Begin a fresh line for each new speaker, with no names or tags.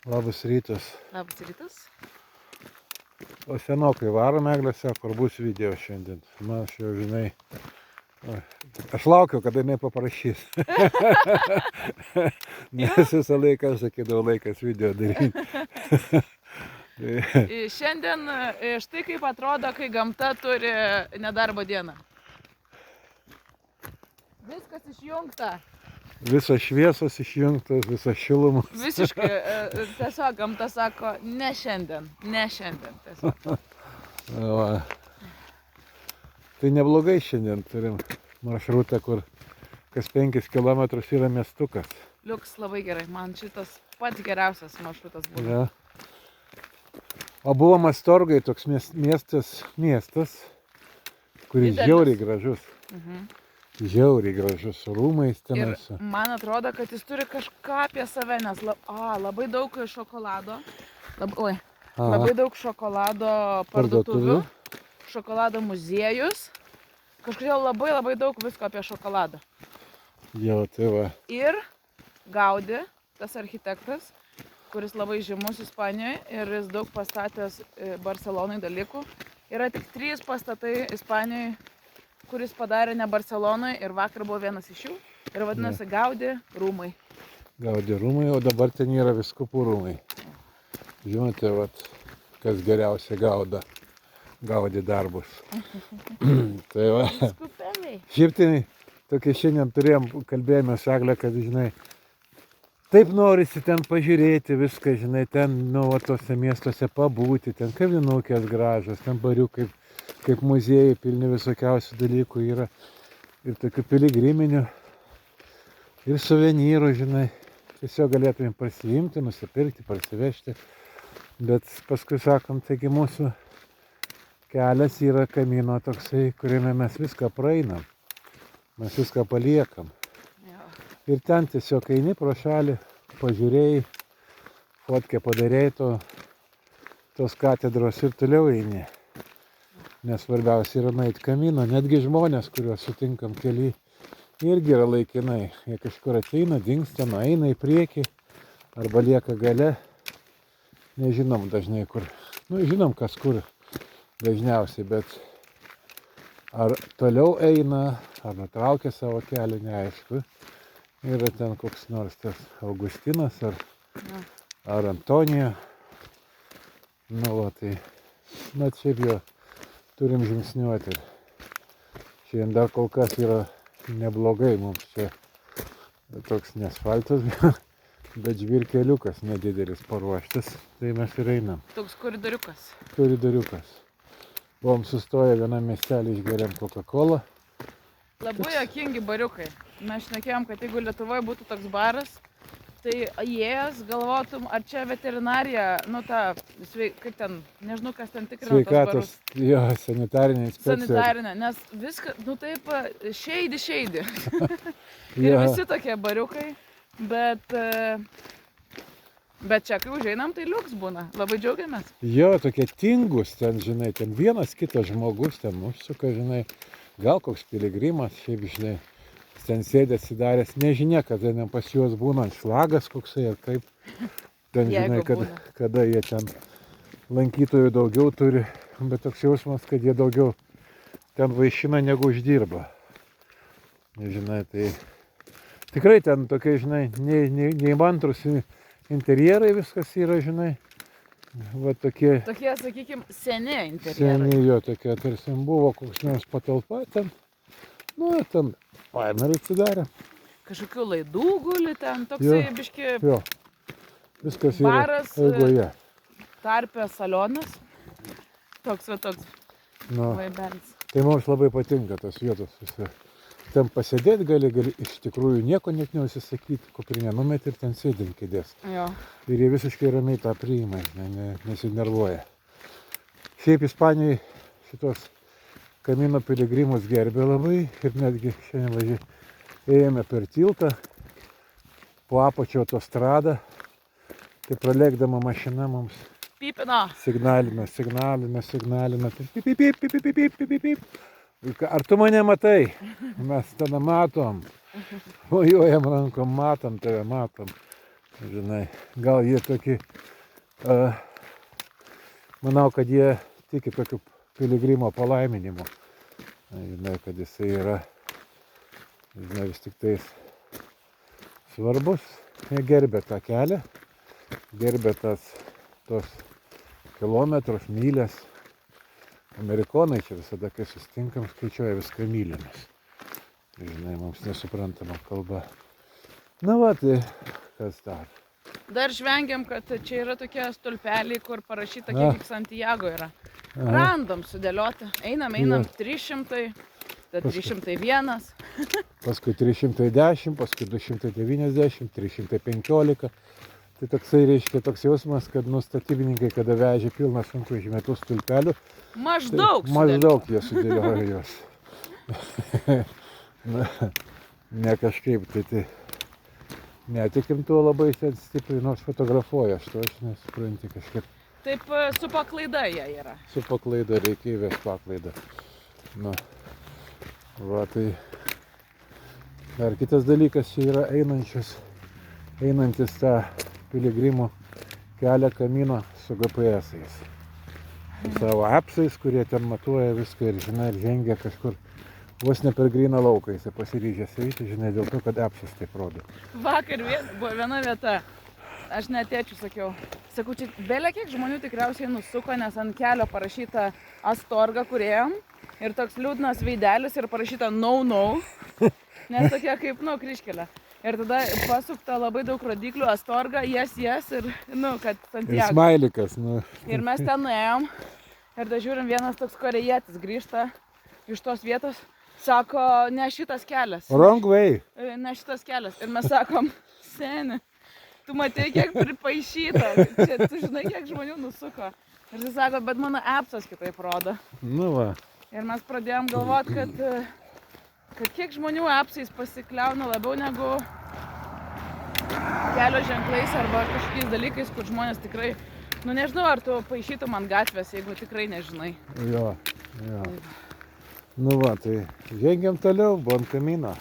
Labas rytas.
Labas rytas.
O senokai varom, Eglė sako, ar bus video šiandien. Man aš jau žinai, aš laukiu, kada jinai paprašys. Nes visą laiką aš sakydavau, laikas video daryti.
Šiandien štai kaip atrodo, kai gamta turi nedarbo dieną. Viskas išjungta.
Visas šviesos išjungtas, visas šilumas.
Visiškai tiesiog gamta sako, ne šiandien, ne šiandien. Tiesiog.
Va. Tai neblogai šiandien turim maršrutą, kur kas 5 km yra miestukas.
Liuks labai gerai, man šitas pats geriausias maršrutas buvo.
Ja. O buvo Mastorgai toks miestas, kuris
Didelis.
žiauriai gražus.
Mhm.
Žiauriai gražus su rūmais
Ir
tenais.
man atrodo, kad jis turi kažką apie save, nes labai daug šokolado. Labai daug šokolado parduotuvių, šokolado muziejus. Kažkodėl labai daug visko apie šokoladą.
Jo, tai va.
Ir Gaudi, tas architektas, kuris labai žymus Ispanijoje ir jis daug pastatęs Barcelonai dalykų. Yra tik 3 pastatai Ispanijoje, kuris padarė ne Barcelonai ir vakar buvo vienas iš jų. Ir vadinasi Gaudi rūmai.
Gaudi rūmai, o dabar ten yra Viskupų rūmai. Žinote, vat, kas geriausia Gaudi darbus. Tai va.
Viskupeliai.
Šiaip tai, tokia šiandien kalbėjome su Egle, kad, žinai, taip norisi ten pažiūrėti viską, žinai, ten, tose miestuose pabūti, ten kavinukės gražios, ten bariukai, kaip muziejai, pilni visokiausių dalykų yra. Ir tokių piligriminių, ir suvenyrų, žinai, tiesiog galėtumėm pasiimti, nusipirkti, parsivežti. Bet paskui sakom, taigi mūsų kelias yra Kamino toksai, kuriame mes viską praeinam, mes viską paliekam. Ir ten tiesiog eini pro šalį, pažiūrėjai, fotkę padarėjai tos katedros ir toliau eini. Nes svarbiausia yra nueiti Kamino, netgi žmonės, kuriuos sutinkam kely, irgi yra laikinai. Jie kažkur ateina, dingsta, nueina į priekį, arba lieka gale. Nežinom dažnai kur, žinom kas kur dažniausiai, bet ar toliau eina, ar nutraukia savo kelią, neaišku. Yra ten koks nors tas Augustinas ar Antonija. Tai, šiaip jo turim žingsniuoti. Šiandien dar kol kas yra neblogai mums čia toks ne asfaltas, bet žvyrkeliukas nedidelis paruoštas, tai mes ir einam.
Toks koridoriukas.
Koridoriukas. Buvom sustoję vienam miestelį, išgeriam Coca-Colą.
Labai juokingi bariukai. Mes šnekėjom, kad jeigu Lietuvoje būtų toks baras, tai įėjęs galvotum, ar čia veterinarija, kaip ten, nežinau, kas ten tikrina tos barus.
Sveikatos, jo, sanitarinė inspekcija.
Sanitarinė, nes viską, taip, šeidi. Ir visi tokie bariukai, bet čia, kai užeinam, tai liuks būna. Labai džiaugiamės.
Jo, tokie tingus ten, žinai, ten vienas kitas žmogus ten užsuka, žinai, gal koks piligrimas, šiaip, žinai, ten sėdė atsidaręs, nežinia, kada ten pas juos būna šlagas koksai ar kaip. Ten, žinai, kada jie ten lankytojų daugiau turi, bet toks jausmas, kad jie daugiau ten vaišina negu uždirba. Žinai, tai tikrai ten tokie, žinai, neįmantrus interjerai viskas yra, žinai. Va tokie,
sakykime, seni interjerai.
Seni jo, tokie, tarsi buvo koks nors patalpa ten. Ten paėmė ir atsidarė.
Kažkokių laidų guli ten, toksai biški
viskas
baras,
yra eigoje.
Tarpe salionas. Toks vaibelis.
Tai mums labai patinka tos vietos visi. Ten pasėdėti gali iš tikrųjų nieko net neužsisakyti, kuprinę numeti ir ten sėdint kėdės.
Jo.
Ir jie visiškai ramiai tą priima, nesinervuoja. Šiaip Ispanijoje šitos Kamino piligrimus gerbė labai ir netgi šiandien ėjome per tiltą, po apačio autostradą, tai pralėkdama mašina mums
Pipino.
Signalina. Pip. Ar tu mane matai? Mes tada matom. Mojuojam rankom, matom tave, matom. Žinai, gal jie tokį, manau, kad jie tiki tokiu piligrimo palaiminimu. Žinai, kad jisai yra, žinai, vis tik tais svarbus. Jie gerbė tą kelią, gerbė tos kilometrus, mylės. Amerikonai čia visada, kai susitinkam, skaičiuoja viską mylėmis. Tai, žinai, mums nesuprantama kalba. Na va, tai kas dar?
Dar žvengiam, kad čia yra tokie stulpeliai, kur parašyta,
Na.
kiek Santiago yra.
Aha.
Random sudėlioti. Einam,
Jo.
300, tada
Paskui.
301.
Paskui 310, paskui 290, 315. Tai toksai reiškia toks jausmas, kad statybininkai, kada vežė pilną sunkvežimį tų stulpelių,
Maždaug.
maždaug jie sudėliojo juos. Na, ne kažkaip, tai netikim tuo labai ten stipriai, nors fotografuoja, aš nesupranti kažkaip.
Taip su paklaida jie yra.
Su paklaida reikia įvežti paklaidą. Na, va, tai dar kitas dalykas čia yra einantis tą piligrimų kelią kamino su GPS-ais. Su savo appsais, kurie ten matuoja viską ir žinai, ir žengia kažkur vos ne per gryną lauką, jisai pasiryžęs eiti, žinai, dėl to, kad appsas taip rodo.
Vakar buvo viena vieta. Aš net tėčiu sakiau. Sakau, čia belė kiek žmonių tikriausiai nusuko, nes ant kelio parašyta Astorga kūrėjom. Ir toks liūdnas veidelis ir parašyta no. Nes tokia kaip, kryžkelė. Ir tada pasukta labai daug rodiklių Astorga, yes, ir, kad
Ir
Santiago.
smailikas,
Ir mes ten nuėjom. Ir da žiūrim, vienas toks korėjietis grįžta iš tos vietos. Sako, ne šitas kelias.
wrong way.
Ne šitas kelias. Ir mes sakom, seni. Tu matei, kiek pripaišyta, čia tu žinai, kiek žmonių nusuko. Ir jis sako, bet mano appsas kitaip rodo.
Nu va,
Ir mes pradėjom galvoti, kad kiek žmonių appsais pasikliauna labiau negu kelio ženklais arba kažkokiais dalykais, kur žmonės tikrai, nežinau, ar tu paišytum ant gatvės, jeigu tikrai nežinai.
jo. Nu va, tai žengiam toliau, bon kamino.